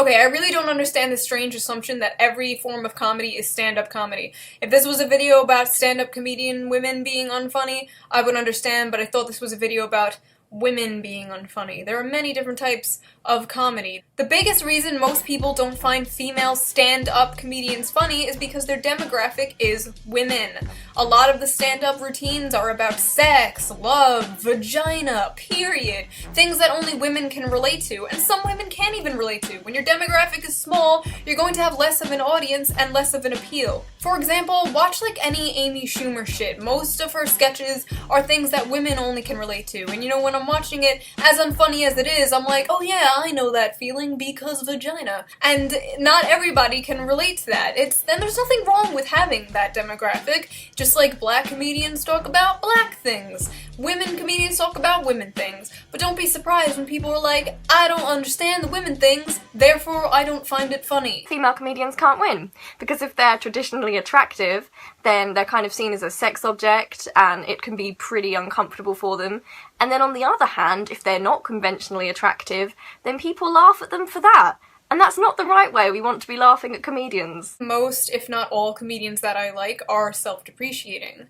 Okay, I really don't understand the strange assumption that every form of comedy is stand-up comedy. If this was a video about stand-up comedian women being unfunny, I would understand, but I thought this was a video about women being unfunny. There are many different types of comedy. The biggest reason most people don't find female stand-up comedians funny is because their demographic is women. A lot of the stand-up routines are about sex, love, vagina, period. Things that only women can relate to, and some women can't even relate to. When your demographic is small, you're going to have less of an audience and less of an appeal. For example, watch like any Amy Schumer shit. Most of her sketches are things that women only can relate to, and you know, when I'm watching it, as unfunny as it is, I'm like, oh yeah, I know that feeling because vagina. And not everybody can relate to that. And there's nothing wrong with having that demographic, just like black comedians talk about black things. Women comedians talk about women things. But don't be surprised when people are like, I don't understand the women things, therefore I don't find it funny. Female comedians can't win, because if they're traditionally attractive, then they're kind of seen as a sex object, and it can be pretty uncomfortable for them. And then on the other hand, if they're not conventionally attractive, then people laugh at them for that. And that's not the right way we want to be laughing at comedians. Most, if not all, comedians that I like are self-depreciating.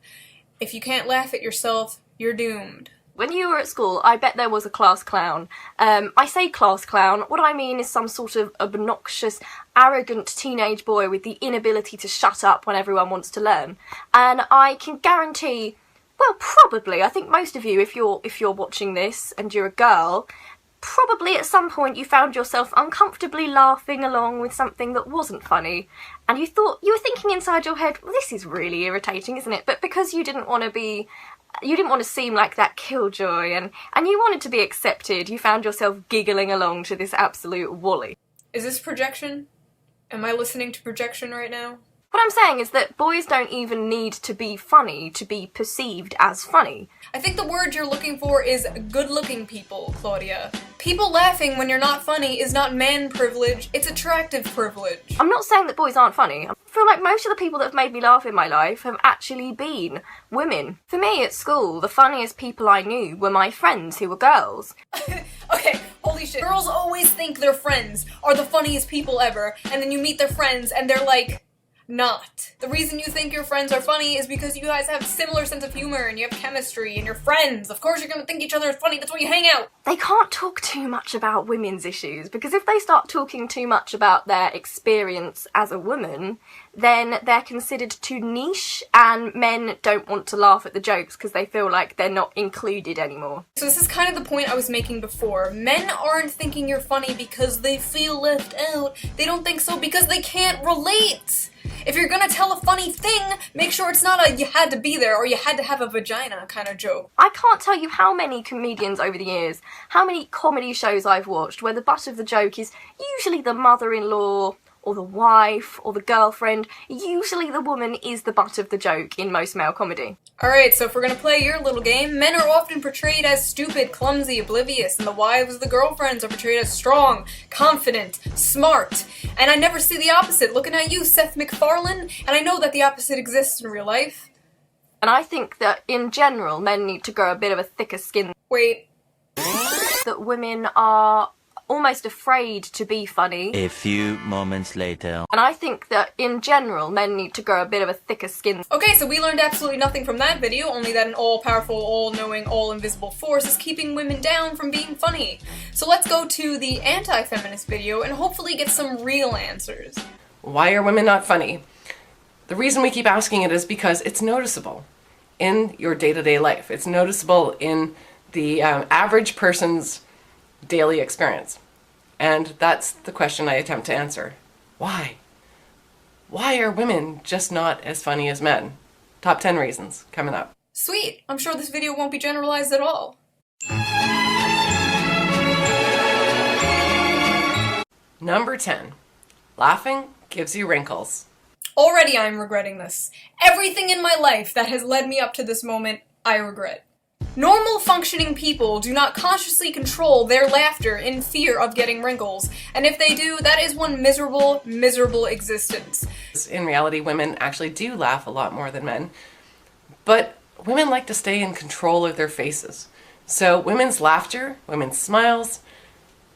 If you can't laugh at yourself, you're doomed. When you were at school, I bet there was a class clown. I say class clown, what I mean is some sort of obnoxious, arrogant teenage boy with the inability to shut up when everyone wants to learn. And I can guarantee, well, probably, I think most of you, if you're watching this and you're a girl, probably at some point you found yourself uncomfortably laughing along with something that wasn't funny, and you were thinking inside your head, well, this is really irritating, isn't it? But because you didn't want to seem like that killjoy, and you wanted to be accepted, you found yourself giggling along to this absolute wally. Is this projection? Am I listening to projection right now? What I'm saying is that boys don't even need to be funny to be perceived as funny. I think the word you're looking for is good-looking people, Claudia. People laughing when you're not funny is not man privilege, it's attractive privilege. I'm not saying that boys aren't funny. I feel like most of the people that have made me laugh in my life have actually been women. For me, at school, the funniest people I knew were my friends who were girls. Okay, holy shit. Girls always think their friends are the funniest people ever, and then you meet their friends and they're like, not. The reason you think your friends are funny is because you guys have similar sense of humor and you have chemistry and you're friends. Of course you're gonna think each other is funny, that's why you hang out. They can't talk too much about women's issues, because if they start talking too much about their experience as a woman, then they're considered too niche, and men don't want to laugh at the jokes because they feel like they're not included anymore. So this is kind of the point I was making before. Men aren't thinking you're funny because they feel left out. They don't think so because they can't relate. If you're gonna tell a funny thing, make sure it's not a you had to be there or you had to have a vagina kind of joke. I can't tell you how many comedians over the years, how many comedy shows I've watched where the butt of the joke is usually the mother-in-law or the wife or the girlfriend. Usually the woman is the butt of the joke in most male comedy. Alright, so if we're gonna play your little game, men are often portrayed as stupid, clumsy, oblivious, and the wives, the girlfriends, are portrayed as strong, confident, smart. And I never see the opposite. Looking at you, Seth MacFarlane, and I know that the opposite exists in real life. And I think that in general, men need to grow a bit of a thicker skin. Wait. That women are almost afraid to be funny. A few moments later. And I think that in general, men need to grow a bit of a thicker skin. Okay, so we learned absolutely nothing from that video, only that an all-powerful, all-knowing, all-invisible force is keeping women down from being funny. So let's go to the anti-feminist video and hopefully get some real answers. Why are women not funny? The reason we keep asking it is because it's noticeable in your day-to-day life. It's noticeable in the average person's daily experience. And that's the question I attempt to answer. Why? Why are women just not as funny as men? Top 10 reasons coming up. Sweet! I'm sure this video won't be generalized at all. Number 10. Laughing gives you wrinkles. Already I'm regretting this. Everything in my life that has led me up to this moment, I regret. Normal functioning people do not consciously control their laughter in fear of getting wrinkles, and if they do, that is one miserable, miserable existence. In reality, women actually do laugh a lot more than men, but women like to stay in control of their faces. So women's laughter, women's smiles,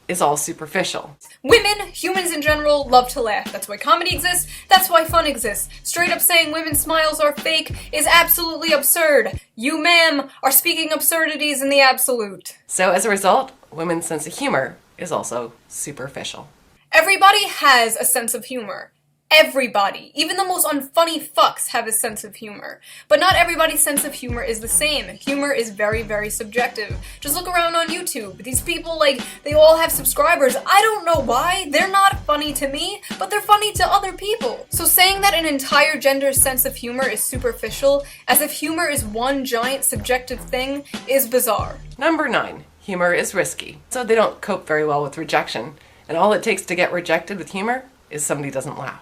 is all superficial. Women, humans in general, love to laugh. That's why comedy exists. That's why fun exists. Straight up saying women's smiles are fake is absolutely absurd. You, ma'am, are speaking absurdities in the absolute. So as a result, women's sense of humor is also superficial. Everybody has a sense of humor. Everybody, even the most unfunny fucks, have a sense of humor. But not everybody's sense of humor is the same. Humor is very, very subjective. Just look around on YouTube. These people, they all have subscribers. I don't know why. They're not funny to me, but they're funny to other people. So saying that an entire gender's sense of humor is superficial, as if humor is one giant subjective thing, is bizarre. Number 9, humor is risky. So they don't cope very well with rejection. And all it takes to get rejected with humor is somebody doesn't laugh.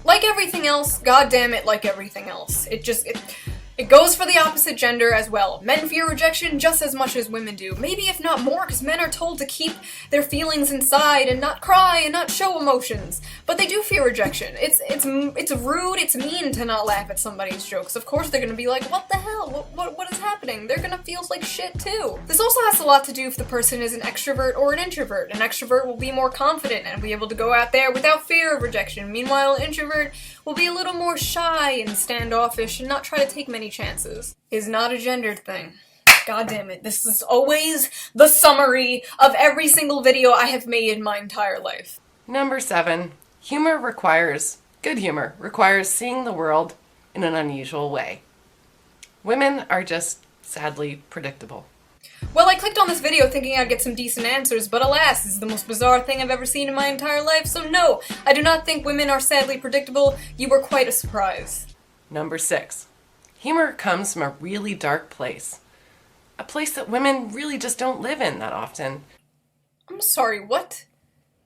Like everything else, goddamn it, like everything else. It goes for the opposite gender as well. Men fear rejection just as much as women do. Maybe if not more, because men are told to keep their feelings inside and not cry and not show emotions. But they do fear rejection. It's rude, it's mean to not laugh at somebody's jokes. Of course they're gonna be like, what the hell? What is happening? They're gonna feel like shit too. This also has a lot to do if the person is an extrovert or an introvert. An extrovert will be more confident and be able to go out there without fear of rejection. Meanwhile, an introvert will be a little more shy and standoffish and not try to take many chances. Is not a gendered thing. God damn it, this is always the summary of every single video I have made in my entire life. Number 7, good humor requires seeing the world in an unusual way. Women are just sadly predictable. Well, I clicked on this video thinking I'd get some decent answers, but alas, this is the most bizarre thing I've ever seen in my entire life, so no, I do not think women are sadly predictable. You were quite a surprise. Number 6, humor comes from a really dark place. A place that women really just don't live in that often. I'm sorry, what?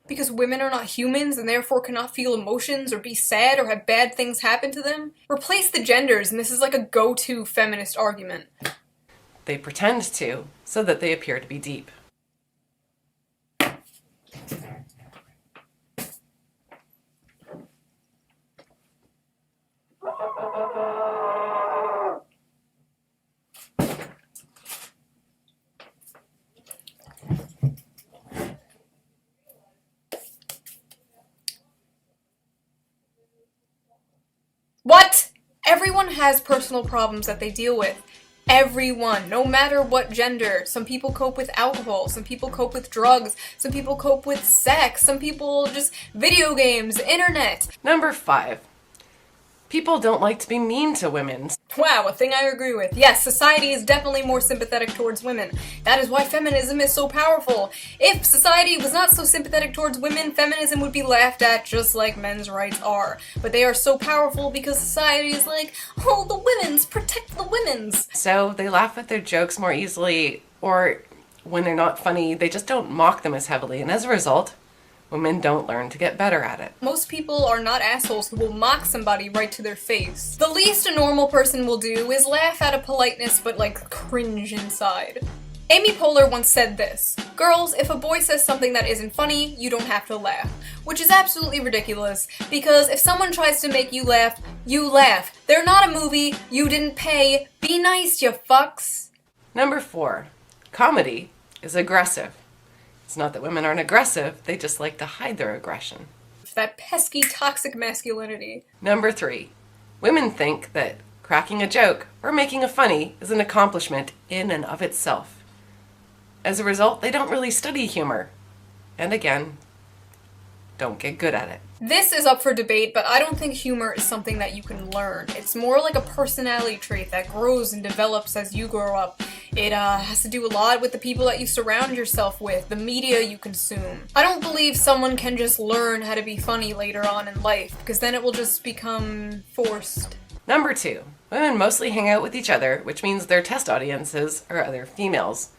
Because women are not humans and therefore cannot feel emotions or be sad or have bad things happen to them? Replace the genders, and this is like a go-to feminist argument. They pretend to, so that they appear to be deep. What? Everyone has personal problems that they deal with. Everyone, no matter what gender. Some people cope with alcohol, some people cope with drugs, some people cope with sex, some people just video games, internet. Number 5, people don't like to be mean to women. Wow, a thing I agree with. Yes, society is definitely more sympathetic towards women. That is why feminism is so powerful. If society was not so sympathetic towards women, feminism would be laughed at just like men's rights are. But they are so powerful because society is like, oh, the women's, protect the women's. So they laugh at their jokes more easily, or when they're not funny, they just don't mock them as heavily, and as a result, women don't learn to get better at it. Most people are not assholes who will mock somebody right to their face. The least a normal person will do is laugh out of politeness but cringe inside. Amy Poehler once said this: girls, if a boy says something that isn't funny, you don't have to laugh. Which is absolutely ridiculous, because if someone tries to make you laugh, you laugh. They're not a movie, you didn't pay. Be nice, you fucks. Number 4, comedy is aggressive. It's not that women aren't aggressive, they just like to hide their aggression. That pesky, toxic masculinity. Number 3, women think that cracking a joke or making a funny is an accomplishment in and of itself. As a result, they don't really study humor. And again, don't get good at it. This is up for debate, but I don't think humor is something that you can learn. It's more like a personality trait that grows and develops as you grow up. It has to do a lot with the people that you surround yourself with, the media you consume. I don't believe someone can just learn how to be funny later on in life, because then it will just become forced. Number 2, women mostly hang out with each other, which means their test audiences are other females.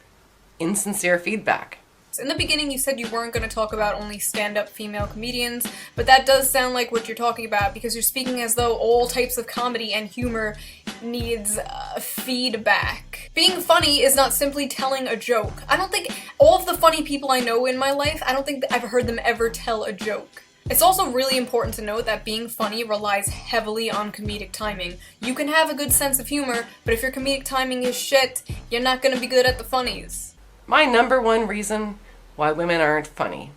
Insincere feedback. In the beginning you said you weren't going to talk about only stand-up female comedians, but that does sound like what you're talking about, because you're speaking as though all types of comedy and humor needs feedback. Being funny is not simply telling a joke. I don't think all of the funny people I know in my life, I don't think that I've heard them ever tell a joke. It's also really important to note that being funny relies heavily on comedic timing. You can have a good sense of humor, but if your comedic timing is shit, you're not going to be good at the funnies. My number 1 reason why women aren't funny.